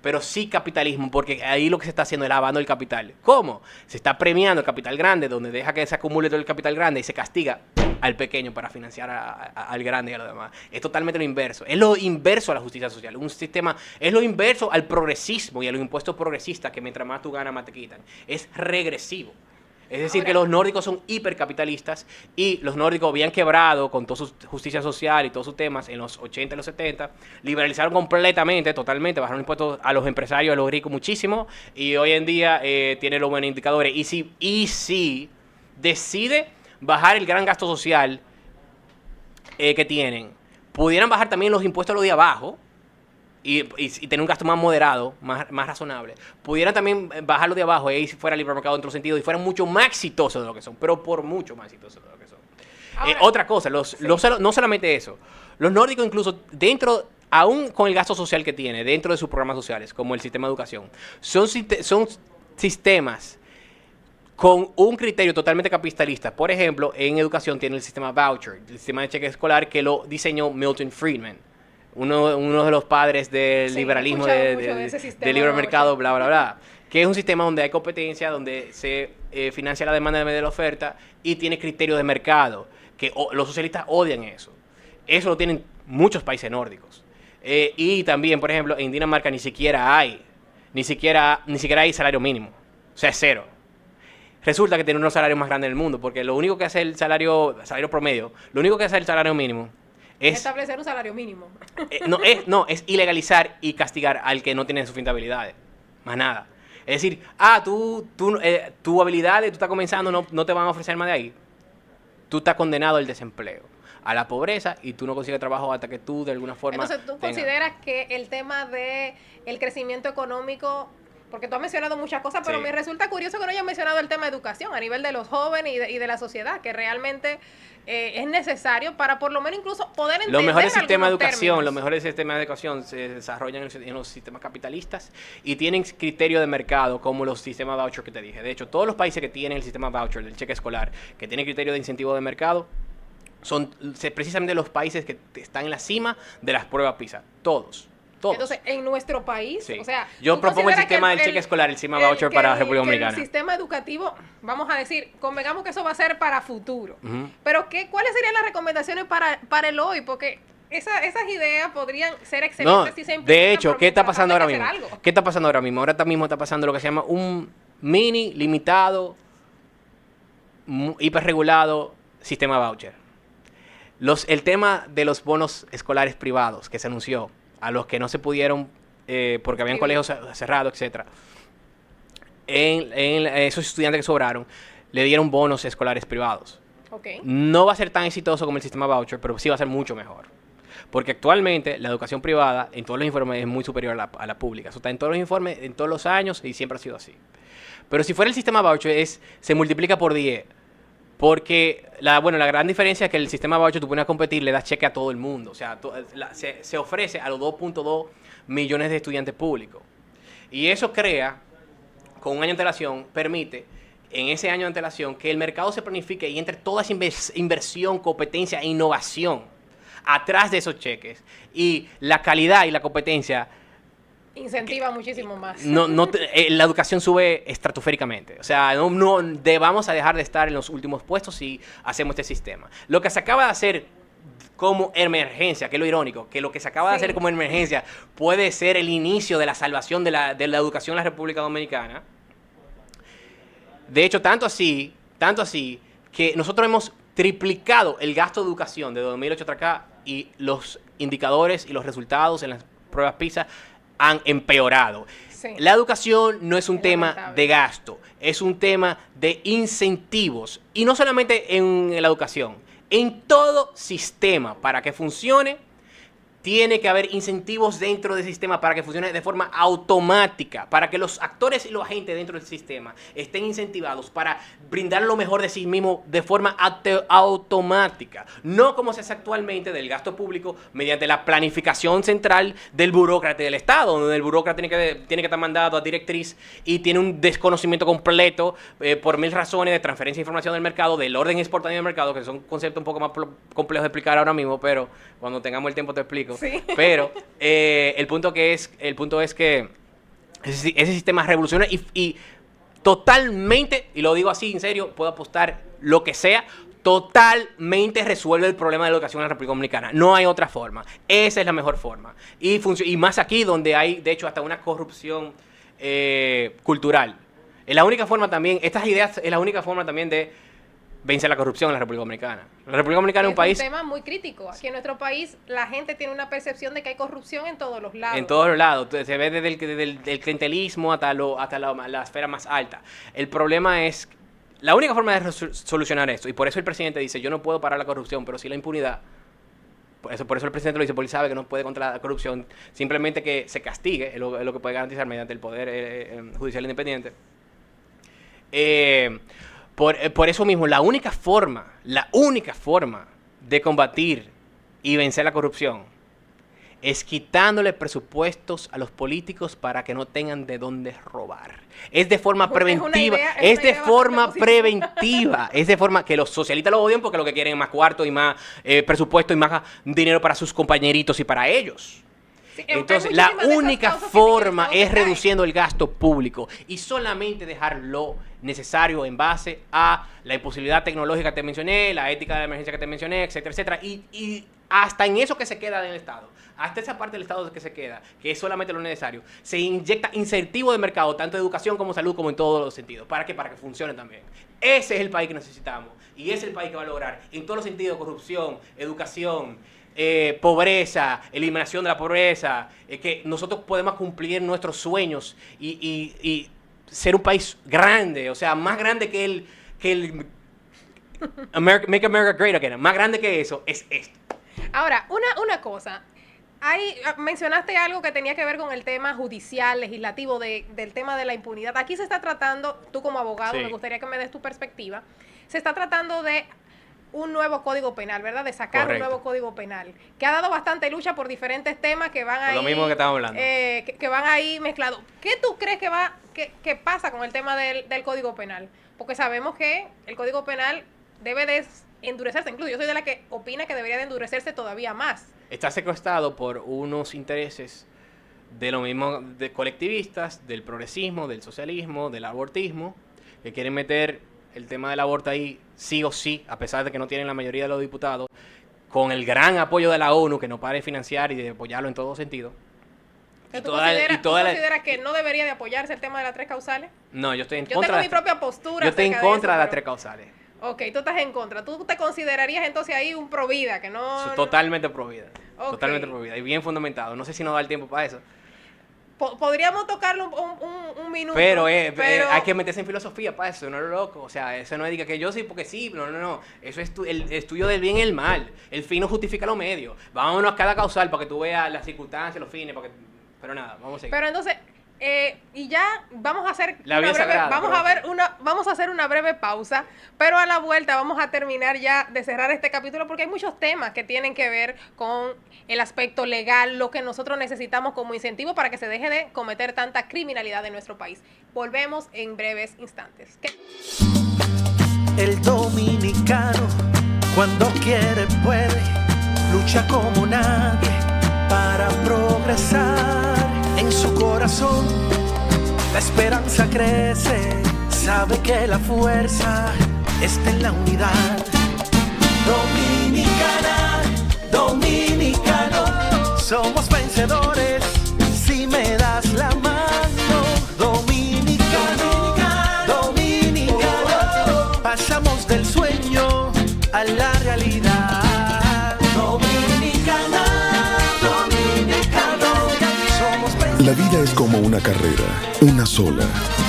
Pero sí capitalismo, porque ahí lo que se está haciendo es lavando el capital. ¿Cómo? Se está premiando el capital grande, donde deja que se acumule todo el capital grande y se castiga al pequeño para financiar al grande y a lo demás. Es totalmente lo inverso. Es lo inverso a la justicia social. Un sistema es lo inverso al progresismo y a los impuestos progresistas, que mientras más tú ganas, más te quitan. Es regresivo. Es decir, que los nórdicos son hipercapitalistas y los nórdicos habían quebrado con toda su justicia social y todos sus temas en los 80 y los 70, liberalizaron completamente, totalmente, bajaron impuestos a los empresarios, a los ricos muchísimo, y hoy en día tiene los buenos indicadores. Y si decide bajar el gran gasto social que tienen, pudieran bajar también los impuestos a los de abajo, y tener un gasto más moderado, más razonable, pudieran también bajarlo de abajo y ahí fuera libre mercado en otro sentido y fueran mucho más exitosos de lo que son, pero por mucho más exitosos de lo que son. Ahora, Otra cosa, no solamente eso, los nórdicos incluso dentro, aún con el gasto social que tiene, dentro de sus programas sociales, como el sistema de educación, son sistemas con un criterio totalmente capitalista. Por ejemplo, en educación tiene el sistema voucher, el sistema de cheque escolar que lo diseñó Milton Friedman. Uno de los padres del liberalismo, del libre mercado, bla, bla, bla. Que es un sistema donde hay competencia, donde se financia la demanda de la oferta y tiene criterio de mercado. Que los socialistas odian eso. Eso lo tienen muchos países nórdicos. Y también, por ejemplo, en Dinamarca ni siquiera hay salario mínimo. O sea, es cero. Resulta que tiene uno de los salarios más grandes del mundo, porque lo único que hace el salario promedio, lo único que hace el salario mínimo es establecer un salario mínimo. es ilegalizar y castigar al que no tiene suficientes habilidades. Más nada. Es decir, tu habilidad, tú estás comenzando, no te van a ofrecer más de ahí. Tú estás condenado al desempleo, a la pobreza, y tú no consigues trabajo hasta que tú de alguna forma... Entonces, ¿tú consideras que el tema de el crecimiento económico, porque tú has mencionado muchas cosas, pero Sí. me resulta curioso que no hayas mencionado el tema de educación a nivel de los jóvenes y de la sociedad, que realmente es necesario para por lo menos incluso poder entender Los mejores sistemas de algunos educación, términos? los mejores sistemas de educación se desarrollan en los sistemas capitalistas y tienen criterio de mercado como los sistemas voucher que te dije. De hecho, todos los países que tienen el sistema voucher del cheque escolar, que tiene criterio de incentivo de mercado, son precisamente los países que están en la cima de las pruebas PISA. Todos. Entonces, en nuestro país, Sí. o sea... Yo ¿tú propongo el consideras que sistema del cheque escolar, el sistema voucher para la República que Dominicana. el sistema educativo, vamos a decir, convengamos que eso va a ser para futuro. Ujú. Pero ¿cuáles serían las recomendaciones para el hoy? Porque esas ideas podrían ser excelentes si se implementan, de hecho, pero ¿qué está mientras pasando tanto ahora hay que mismo? hacer algo. ¿Qué está pasando ahora mismo? Ahora mismo está pasando lo que se llama un mini, limitado, hiperregulado sistema voucher. El tema de los bonos escolares privados que se anunció a los que no se pudieron porque habían colegios cerrados, etcétera. Esos estudiantes que sobraron le dieron bonos escolares privados. Okay. No va a ser tan exitoso como el sistema voucher, pero sí va a ser mucho mejor. Porque actualmente la educación privada en todos los informes es muy superior a la pública. Eso está en todos los informes, en todos los años, y siempre ha sido así. Pero si fuera el sistema voucher, se multiplica por 10. Porque la gran diferencia es que el sistema voucher tú pones a competir, le das cheque a todo el mundo. O sea, se ofrece a los 2.2 millones de estudiantes públicos. Y eso crea, con un año de antelación, permite en ese año de antelación que el mercado se planifique y entre toda esa inversión, competencia e innovación atrás de esos cheques. Y la calidad y la competencia incentiva muchísimo más. La educación sube estratosféricamente. O sea, no vamos a dejar de estar en los últimos puestos si hacemos este sistema. Lo que se acaba de hacer como emergencia, que es lo irónico, que lo que se acaba de hacer como emergencia puede ser el inicio de la salvación de la educación en la República Dominicana. De hecho, tanto así, que nosotros hemos triplicado el gasto de educación de 2008 hasta acá y los indicadores y los resultados en las pruebas PISA han empeorado. Sí. La educación no es un tema de gasto, es un tema de incentivos. Y no solamente en la educación, en todo sistema para que funcione, tiene que haber incentivos dentro del sistema para que funcione de forma automática, para que los actores y los agentes dentro del sistema estén incentivados para brindar lo mejor de sí mismos de forma automática. No como se hace actualmente del gasto público mediante la planificación central del burócrata del Estado, donde el burócrata tiene que estar mandado a directriz y tiene un desconocimiento completo por mil razones de transferencia de información del mercado, del orden espontáneo del mercado, que son conceptos un poco más complejos de explicar ahora mismo, pero cuando tengamos el tiempo te explico. Sí. Pero el punto es que ese sistema revoluciona y totalmente, y lo digo así en serio, puedo apostar lo que sea, totalmente resuelve el problema de la educación en la República Dominicana. No hay otra forma. Esa es la mejor forma. Y más aquí donde hay, de hecho, hasta una corrupción cultural. Es la única forma también, estas ideas es la única forma también de vencer la corrupción en la República Dominicana. La República Dominicana es un país... Es un tema muy crítico. Aquí en nuestro país la gente tiene una percepción de que hay corrupción en todos los lados. En todos los lados. Se ve desde el clientelismo hasta la esfera más alta. El problema es... La única forma de solucionar esto, y por eso el presidente dice, yo no puedo parar la corrupción, pero sí la impunidad. Por eso el presidente lo dice, porque él sabe que no puede contra la corrupción. Simplemente que se castigue, es lo que puede garantizar mediante el Poder Judicial Independiente. Por eso mismo, la única forma de combatir y vencer la corrupción es quitándole presupuestos a los políticos para que no tengan de dónde robar. Es de forma preventiva, es de forma que los socialistas lo odian porque lo que quieren es más cuarto y más presupuesto y más dinero para sus compañeritos y para ellos. Sí, entonces, la única forma es reduciendo el gasto público y solamente dejar lo necesario en base a la imposibilidad tecnológica que te mencioné, la ética de la emergencia que te mencioné, etcétera, etcétera. Y hasta en eso que se queda en el Estado, hasta esa parte del Estado que se queda, que es solamente lo necesario, se inyecta incentivo de mercado, tanto de educación como salud, como en todos los sentidos. ¿Para qué? Para que funcione también. Ese es el país que necesitamos y ese es el país que va a lograr en todos los sentidos: corrupción, educación, pobreza, eliminación de la pobreza, que nosotros podemos cumplir nuestros sueños y ser un país grande, o sea, más grande que el Make America Great Again, más grande que eso es esto. Ahora, una cosa, mencionaste algo que tenía que ver con el tema judicial, legislativo, del tema de la impunidad. Aquí se está tratando, tú como abogado, sí, me gustaría que me des tu perspectiva, se está tratando de un nuevo código penal, ¿verdad? De sacar Correcto. Un nuevo código penal, que ha dado bastante lucha por diferentes temas que van ahí... Lo mismo que estamos hablando. Que van ahí mezclados. ¿Qué tú crees que pasa con el tema del código penal? Porque sabemos que el código penal debe de endurecerse. Incluso yo soy de la que opina que debería de endurecerse todavía más. Está secuestrado por unos intereses de lo mismo, de colectivistas, del progresismo, del socialismo, del abortismo, que quieren meter el tema del aborto ahí sí o sí, a pesar de que no tienen la mayoría de los diputados, con el gran apoyo de la ONU, que no para de financiar y de apoyarlo en todo sentido. ¿Tú consideras que no debería de apoyarse el tema de las 3 causales? No, yo estoy en contra. Yo tengo mi propia postura. Yo estoy en contra de las 3 causales. Ok, tú estás en contra. ¿Tú te considerarías entonces ahí un pro vida? Que no... Totalmente pro vida. Okay. Totalmente pro vida y bien fundamentado. No sé si nos da el tiempo para eso. Podríamos tocarlo un minuto. Pero hay que meterse en filosofía para eso, no es loco. O sea, eso no es que yo sí porque sí, no. Eso es el estudio del bien y el mal. El fin no justifica los medios. Vámonos a cada causal para que tú veas las circunstancias, los fines, pero nada, vamos a seguir. Pero entonces, Y ya vamos a hacer La vida sagrada, vamos a hacer una breve pausa, pero a la vuelta vamos a terminar ya de cerrar este capítulo porque hay muchos temas que tienen que ver con el aspecto legal, lo que nosotros necesitamos como incentivo para que se deje de cometer tanta criminalidad en nuestro país. Volvemos en breves instantes. El dominicano, cuando quiere puede, lucha como nadie para progresar. En su corazón la esperanza crece, sabe que la fuerza está en la unidad. Dominicana, dominicano, somos vencedores si me das la mano. Dominicano, dominicano, pasamos del sueño a la realidad. Dominicana, dominicano, somos La vida es como una carrera, una sola,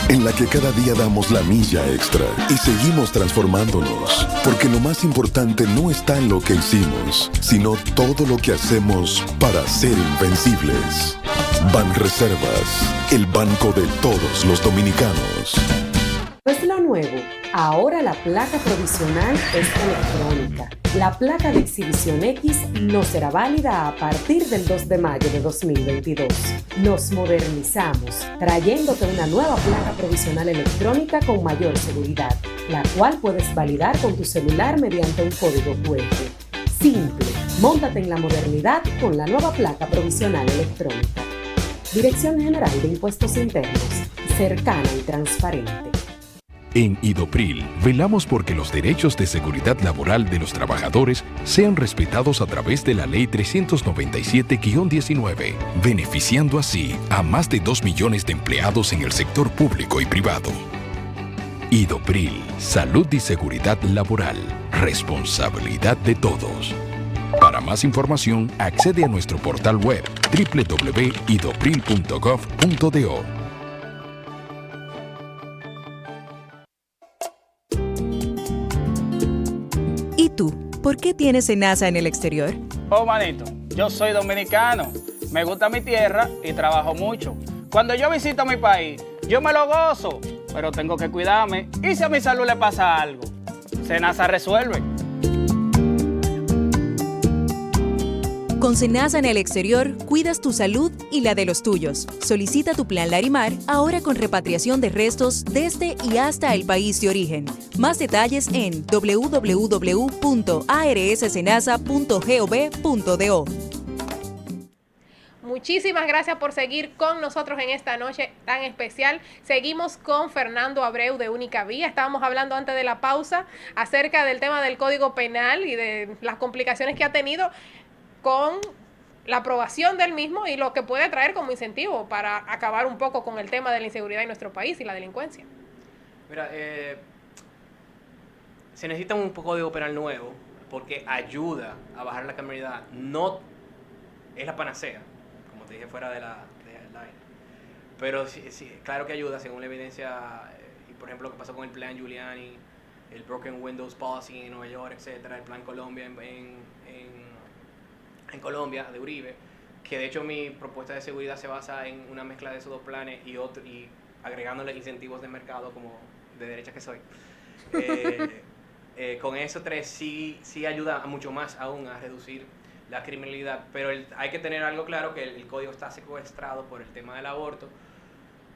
en la que cada día damos la milla extra y seguimos transformándonos, porque lo más importante no está en lo que hicimos, sino todo lo que hacemos para ser invencibles. Banreservas, el banco de todos los dominicanos. Pues lo nuevo, ahora la placa provisional es electrónica. La placa de exhibición X no será válida a partir del 2 de mayo de 2022. Nos modernizamos, trayéndote una nueva placa provisional electrónica con mayor seguridad, la cual puedes validar con tu celular mediante un código QR. Simple, móntate en la modernidad con la nueva placa provisional electrónica. Dirección General de Impuestos Internos, cercana y transparente. En Idopril, velamos porque los derechos de seguridad laboral de los trabajadores sean respetados a través de la Ley 397-19, beneficiando así a más de 2 millones de empleados en el sector público y privado. Idopril, salud y seguridad laboral, responsabilidad de todos. Para más información, accede a nuestro portal web www.idopril.gov.do. ¿Y tú? ¿Por qué tienes SENASA en el exterior? Oh, manito, yo soy dominicano. Me gusta mi tierra y trabajo mucho. Cuando yo visito mi país, yo me lo gozo, pero tengo que cuidarme. ¿Y si a mi salud le pasa algo? SENASA resuelve. Con SENASA en el exterior, cuidas tu salud y la de los tuyos. Solicita tu plan Larimar ahora con repatriación de restos desde y hasta el país de origen. Más detalles en www.arssenasa.gov.do. Muchísimas gracias por seguir con nosotros en esta noche tan especial. Seguimos con Fernando Abreu de Única Vía. Estábamos hablando antes de la pausa acerca del tema del Código Penal y de las complicaciones que ha tenido con la aprobación del mismo y lo que puede traer como incentivo para acabar un poco con el tema de la inseguridad en nuestro país y la delincuencia. Mira, se necesita un Código Penal nuevo porque ayuda a bajar la criminalidad. No es la panacea, como te dije fuera del aire. Pero sí, claro que ayuda según la evidencia, y por ejemplo lo que pasó con el plan Giuliani, el Broken Windows Policy en Nueva York, etcétera, el plan Colombia en Colombia, de Uribe, que de hecho mi propuesta de seguridad se basa en una mezcla de esos dos planes y agregándole incentivos de mercado como de derecha que soy. Con esos tres sí ayuda mucho más aún a reducir la criminalidad, pero hay que tener algo claro, que el código está secuestrado por el tema del aborto,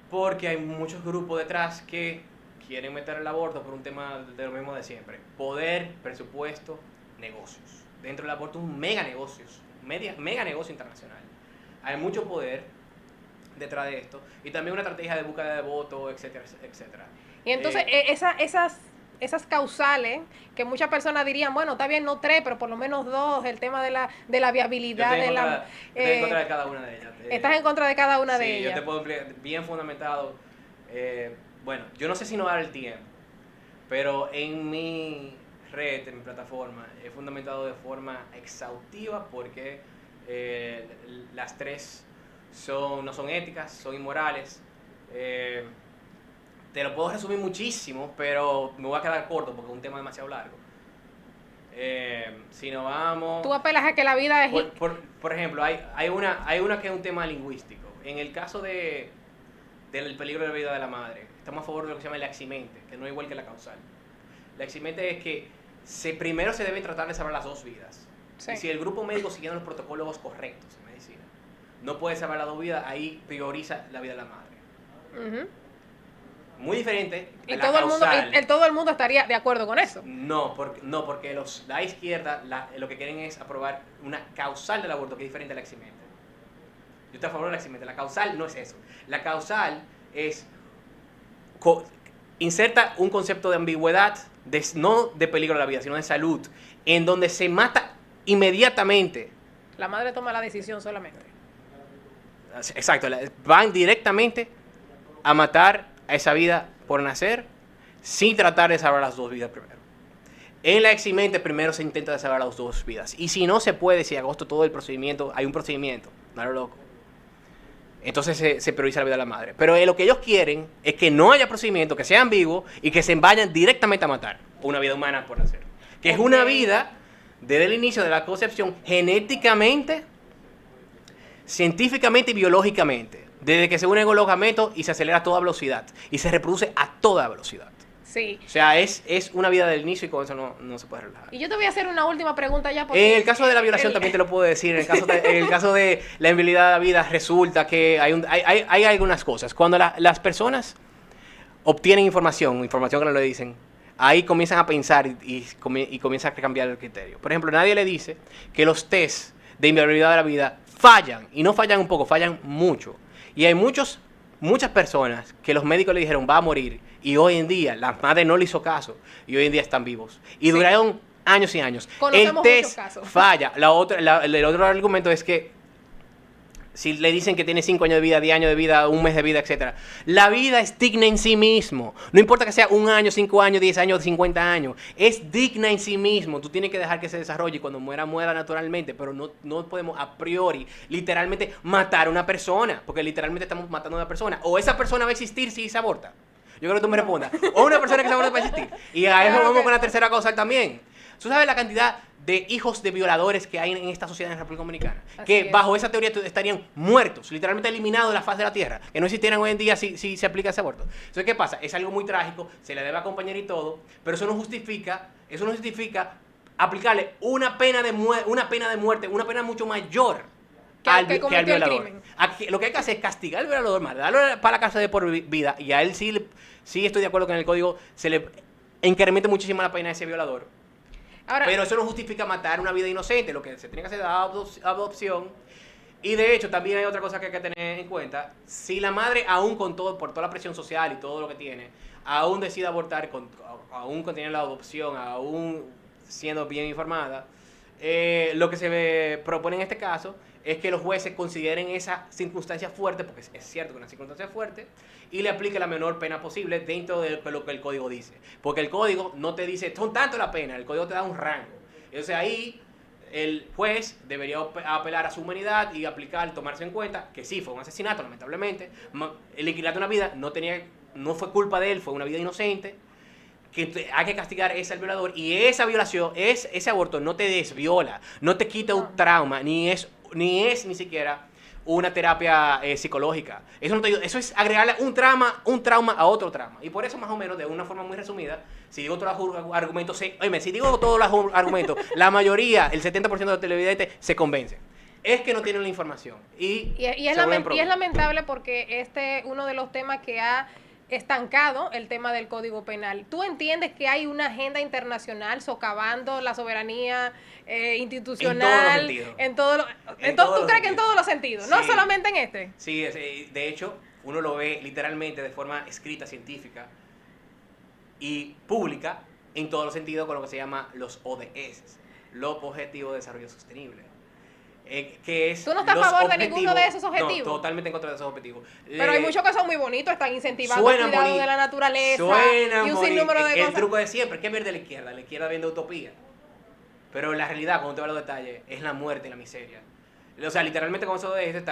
porque hay muchos grupos detrás que quieren meter el aborto por un tema de lo mismo de siempre: poder, presupuesto, negocios. Dentro del aborto un mega negocio internacional. Hay mucho poder detrás de esto y también una estrategia de búsqueda de votos, etcétera, etcétera. Y entonces esas causales que muchas personas dirían, bueno, está bien, no 3, pero por lo menos 2, el tema de la viabilidad. Yo estoy en contra de cada una de ellas. Estás en contra de cada una de ellas. Sí, yo te puedo explicar bien fundamentado. Bueno, yo no sé si no dar el tiempo, pero en mi red, en mi plataforma, he fundamentado de forma exhaustiva porque las tres no son éticas, son inmorales. Te lo puedo resumir muchísimo, pero me voy a quedar corto porque es un tema demasiado largo. Si no vamos... Tú apelas a que la vida es... Por ejemplo, hay una que es un tema lingüístico. En el caso de del peligro de la vida de la madre, estamos a favor de lo que se llama el eximente, que no es igual que la causal. La eximente es que primero se deben tratar de salvar las dos vidas. Sí. Y si el grupo médico siguiendo los protocolos correctos en medicina no puede salvar las dos vidas, ahí prioriza la vida de la madre. Muy diferente Y la todo el, mundo, causal. todo el mundo estaría de acuerdo con eso. No, porque la izquierda lo que quieren es aprobar una causal del aborto que es diferente a la eximente. Yo estoy a favor de la eximente. La causal no es eso. La causal es inserta un concepto de ambigüedad, no de peligro a la vida, sino de salud, en donde se mata inmediatamente. La madre toma la decisión solamente. Exacto, van directamente a matar a esa vida por nacer sin tratar de salvar las dos vidas primero. En la eximente primero se intenta salvar las dos vidas. Y si no se puede, si agosto todo el procedimiento, hay un procedimiento, no lo loco. Entonces se prioriza la vida de la madre. Pero lo que ellos quieren es que no haya procedimiento, que sea ambiguo y que se vayan directamente a matar una vida humana por nacer. Que es una vida desde el inicio de la concepción genéticamente, científicamente y biológicamente. Desde que se unen los gametos y se acelera a toda velocidad. Y se reproduce a toda velocidad. Sí. O sea, es una vida del inicio y con eso no se puede relajar. Y yo te voy a hacer una última pregunta ya. Porque En el caso de la violación también te lo puedo decir. En el caso de la inviolabilidad de la vida resulta que hay algunas cosas. Cuando las personas obtienen información que no le dicen, ahí comienzan a pensar y comienzan a cambiar el criterio. Por ejemplo, nadie le dice que los test de inviolabilidad de la vida fallan. Y no fallan un poco, fallan mucho. Y hay muchas personas que los médicos le dijeron va a morir. Y hoy en día la madre no le hizo caso. Y hoy en día están vivos. Y duraron años y años. Conocemos el test muchos casos. falla. El otro argumento es que si le dicen que tiene 5 años de vida, 10 años de vida, 1 mes de vida, etc. La vida es digna en sí mismo. No importa que sea 1 año, 5 años, 10 años, 50 años. Es digna en sí mismo. Tú tienes que dejar que se desarrolle y cuando muera, muera naturalmente. Pero no podemos a priori, literalmente, matar a una persona. Porque literalmente estamos matando a una persona. O esa persona va a existir si se aborta. Yo creo que tú me respondas. O una persona que se aborta va a existir. Y a eso vamos con la tercera causal también. ¿Tú sabes la cantidad de hijos de violadores que hay en esta sociedad en la República Dominicana? Que bajo esa teoría estarían muertos, literalmente eliminados de la faz de la tierra, que no existieran hoy en día si se aplica ese aborto. Entonces, ¿qué pasa? Es algo muy trágico, se le debe acompañar y todo, pero eso no justifica aplicarle una pena de muerte, una pena mucho mayor al violador. Lo que hay que hacer es castigar al violador, darle para la cárcel de por vida, y a él sí estoy de acuerdo que en el código se le incremente muchísimo la pena a ese violador. Ahora, pero eso no justifica matar una vida inocente. Lo que se tiene que hacer es adopción. Y de hecho, también hay otra cosa que hay que tener en cuenta. Si la madre, aún por toda la presión social y todo lo que tiene, aún decide abortar, aún conteniendo la adopción, aún siendo bien informada, lo que se propone en este caso es que los jueces consideren esa circunstancia fuerte, porque es cierto que es una circunstancia fuerte, y le aplique la menor pena posible dentro de lo que el código dice. Porque el código no te dice, son tanto la pena, el código te da un rango. Entonces ahí el juez debería apelar a su humanidad y tomarse en cuenta que sí, fue un asesinato, lamentablemente. El inquilinato de una vida no fue culpa de él, fue una vida inocente. Que hay que castigar al violador, y esa violación, ese aborto no te desviola, no te quita un trauma, ni es ni siquiera una terapia psicológica. Eso es agregarle un trauma a otro trauma. Y por eso, más o menos, de una forma muy resumida, si digo todos los argumentos, la mayoría, el 70% de los televidentes se convencen. Es que no tienen la información. Y es lamentable porque uno de los temas que ha estancado el tema del Código Penal. ¿Tú entiendes que hay una agenda internacional socavando la soberanía institucional? ¿Tú crees que en todos los sentidos? Sí. No solamente en este. Sí, de hecho, uno lo ve literalmente de forma escrita, científica y pública en todos los sentidos con lo que se llama los ODS, los Objetivos de Desarrollo Sostenible. Que es ¿Tú no estás a favor de ninguno de esos objetivos? No, totalmente en contra de esos objetivos. Pero hay muchos que son muy bonitos, están incentivando el cuidado de la naturaleza y un sinnúmero de cosas. El truco de siempre, ¿qué viene de la izquierda? La izquierda viene de utopía. Pero la realidad, cuando te va a los detalles, es la muerte y la miseria. O sea, literalmente con esos ODS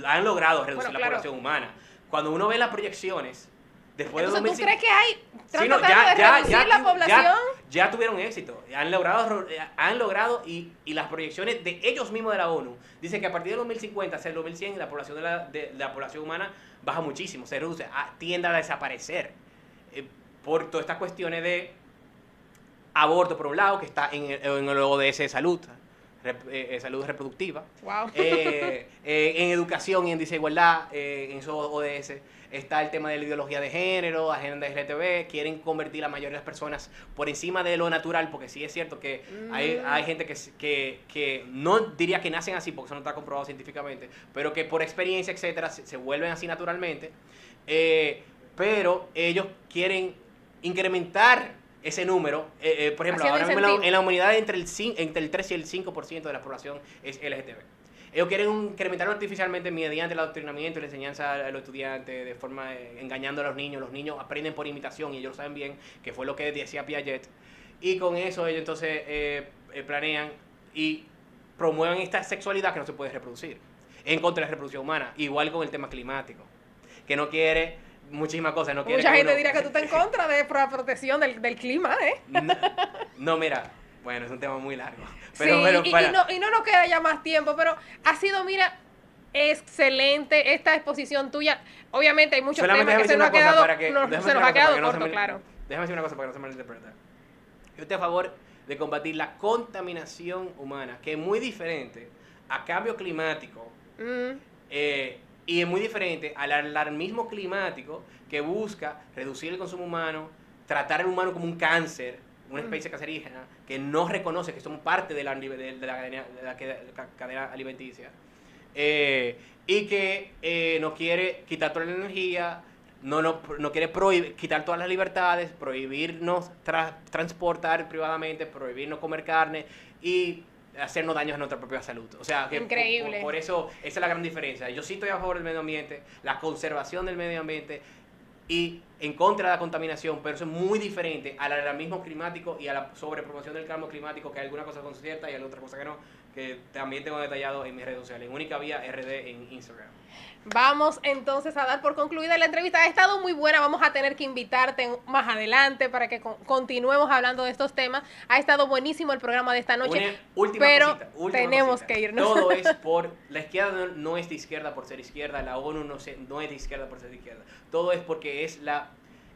han logrado reducir la población humana. Cuando uno ve las proyecciones Después Entonces, de ¿tú 2005, crees que hay sí, no, tratando de reducir la población? Ya tuvieron éxito, han logrado y las proyecciones de ellos mismos de la ONU dicen que a partir del 2050 hasta el 2100 la población de la población humana baja muchísimo, se reduce, tiende a desaparecer por todas estas cuestiones de aborto por un lado, que está en el ODS de salud, salud reproductiva, wow. En educación y en desigualdad, en esos ODS está el tema de la ideología de género, agenda LGTB, quieren convertir la mayoría de las personas por encima de lo natural, porque sí es cierto que hay gente que no diría que nacen así, porque eso no está comprobado científicamente, pero que por experiencia, etcétera, se vuelven así naturalmente, pero ellos quieren incrementar ese número, por ejemplo, ahora mismo en la humanidad entre el 3 y el 5% de la población es LGTB. Ellos quieren incrementarlo artificialmente mediante el adoctrinamiento y la enseñanza a los estudiantes, de forma engañando a los niños. Los niños aprenden por imitación y ellos lo saben bien, que fue lo que decía Piaget. Y con eso ellos entonces planean y promueven esta sexualidad que no se puede reproducir, en contra de la reproducción humana, igual con el tema climático, que no quiere muchísimas cosas. No quiere Mucha que gente dirá que tú estás en contra de la protección del clima, ¿eh? No, mira, bueno, es un tema muy largo. Pero y no nos queda ya más tiempo, pero ha sido, mira, excelente esta exposición tuya. Obviamente hay muchos temas que se nos ha quedado corto, claro. Déjame decir una cosa para que no se malinterprete. Yo estoy a favor de combatir la contaminación humana, que es muy diferente a cambio climático, y es muy diferente al alarmismo climático que busca reducir el consumo humano, tratar al humano como un cáncer, una especie cancerígena, que no reconoce que somos parte de la cadena alimenticia, y que no quiere quitar toda la energía, no quiere quitar todas las libertades, prohibirnos transportar privadamente, prohibirnos comer carne y hacernos daños a nuestra propia salud. O sea, que increíble. Por eso, esa es la gran diferencia. Yo sí estoy a favor del medio ambiente, la conservación del medio ambiente y en contra de la contaminación, pero eso es muy diferente al alarmismo climático y a la sobrepromoción del cambio climático, que hay alguna cosa son ciertas y hay otra cosa que no, que también tengo detallado en mis redes sociales, en Única Vía RD en Instagram. Vamos entonces a dar por concluida la entrevista. Ha estado muy buena, vamos a tener que invitarte más adelante para que continuemos hablando de estos temas. Ha estado buenísimo el programa de esta noche, pero tenemos que irnos. Todo es por, la izquierda no es de izquierda por ser izquierda, la ONU no es de izquierda por ser de izquierda. Todo es porque es la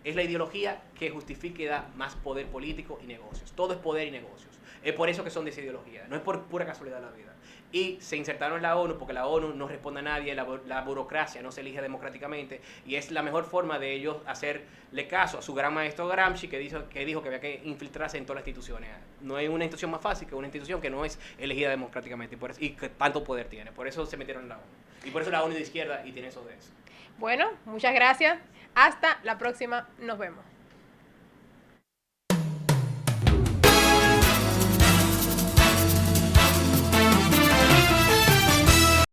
ideología que justifica y da más poder político y negocios. Todo es poder y negocios. Es por eso que son de esa ideología, no es por pura casualidad la vida. Y se insertaron en la ONU porque la ONU no responde a nadie, la burocracia no se elige democráticamente y es la mejor forma de ellos hacerle caso a su gran maestro Gramsci, que dijo que había que infiltrarse en todas las instituciones. No hay una institución más fácil que una institución que no es elegida democráticamente y que tanto poder tiene. Por eso se metieron en la ONU. Y por eso la ONU es de izquierda y tiene eso de eso. Bueno, muchas gracias. Hasta la próxima. Nos vemos.